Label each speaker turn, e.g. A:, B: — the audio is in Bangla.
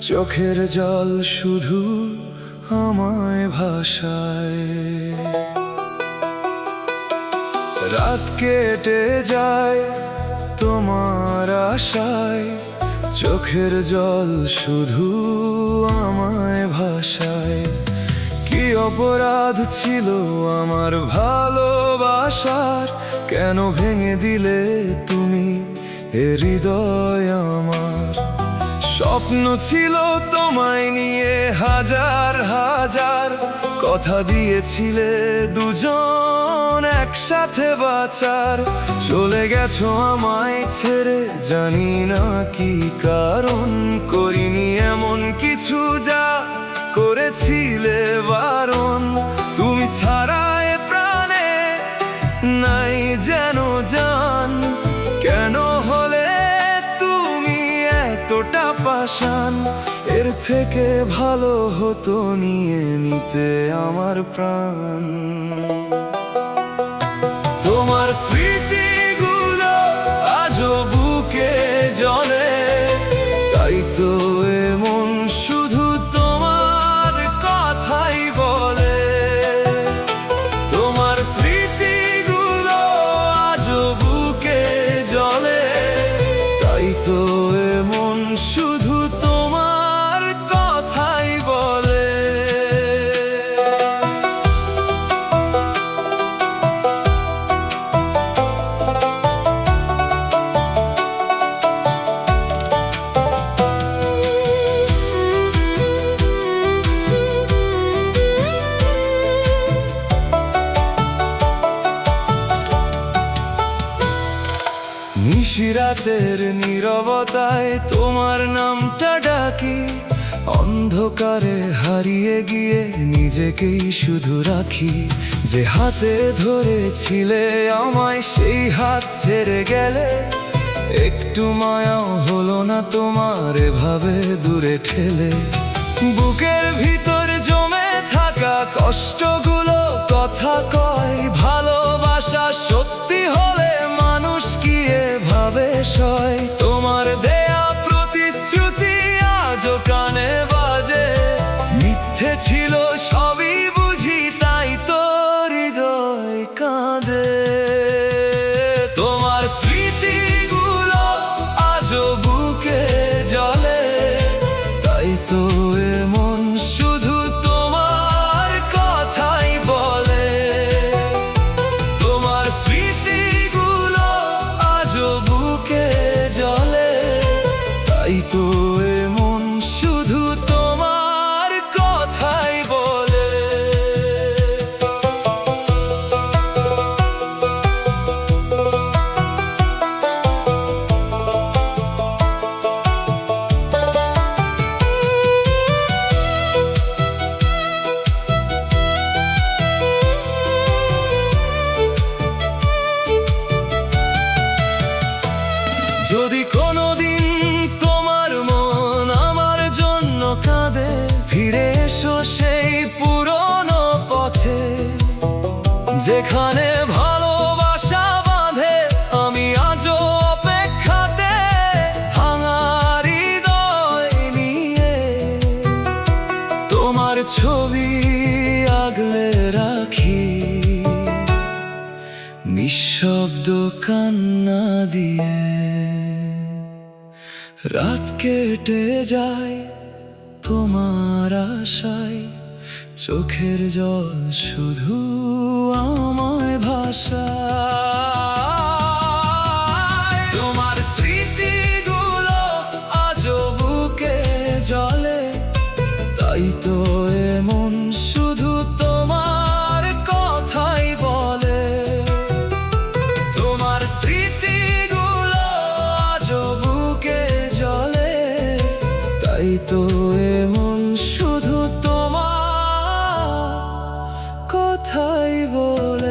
A: চোখের জল শুধু আমায় ভাসায়। রাত কেটে যায় তোমার আশায়, চোখের জল শুধু আমায় ভাসায়। কি অপরাধ ছিল আমার ভালোবাসার, কেন ভেঙে দিলে তুমি এ হৃদয় আমার। স্বপ্ন ছিল তোমায় নিয়ে হাজার হাজার, কথা দিয়েছিলে দুজন একসাথে বাঁচার। চলে গেছো আমায় ছেড়ে, জানি না কি কারণ, করিনি এমন কিছু যা করেছিলে বারণ। তুমি ছাড়া এ প্রাণে নাই যেন জান, কেন হলে তুমি এতটা পাষাণ। এর থেকে ভালো হতো নিয়ে নিতে আমার প্রাণ। তোমার স্মৃতিগুলো আজও বুকে জ্বলে, তাই তো এমন শুধু তোমার কথাই বলে। তোমার স্মৃতিগুলো আজও বুকে জ্বলে, তাই তো এমন শুধু তোমার কথাই বলে। নিশিরাতের নীরবতায় তোমার নামটা ডাকি, অন্ধকারে হারিয়ে গিয়ে নিজেকেই শুধু রাখি। যে হাতে ধরেছিলে আমায় সেই হাত ছেড়ে গেলে, একটু মায়াও হলো না তোমার এভাবে দূরে ঠেলে। বুকের ভিতর জমে থাকা কষ্টগুলো কথা কয়, ভালোবাসা সত্যি হলে মানুষ কি এভাবে সয়। তোমার দেয়া প্রতিশ্রুতি আজও কানে বাজে, মিথ্যে ছিল সবই বুঝি, তাই তো হৃদয় কাঁদে। তোমার স্মৃতিগুলো আজও বুকে জ্বলে, তাই তো এমন শুধু তোমার কথাই বলে। তোমার স্মৃতিগুলো আজও বুকে জ্বলে, তাই তো এমন শুধু তোমার কথাই বলে। যদি কোনোদিন তোমার মন আমার জন্য কাঁদে, ফিরে এসো সেই পুরনো পথে, যেখানে ভালোবাসা বাঁধে। আমি আজও অপেক্ষাতে ভাঙা হৃদয় নিয়ে, তোমার ছবি আগলে রাখি, নিঃশব্দ কান্না দিয়ে। রাত কেটে যায় তোমার আশায়, চোখের জল শুধু আমায় ভাসায়। তোমার স্মৃতিগুলো আজও বুকে জ্বলে, তাই তো এমন শুধু তোমার কথাই বলে। তোমার স্মৃতিগুলো আজও বুকে জ্বলে, তাই তো এমন শুধু তোমার কথাই বলে।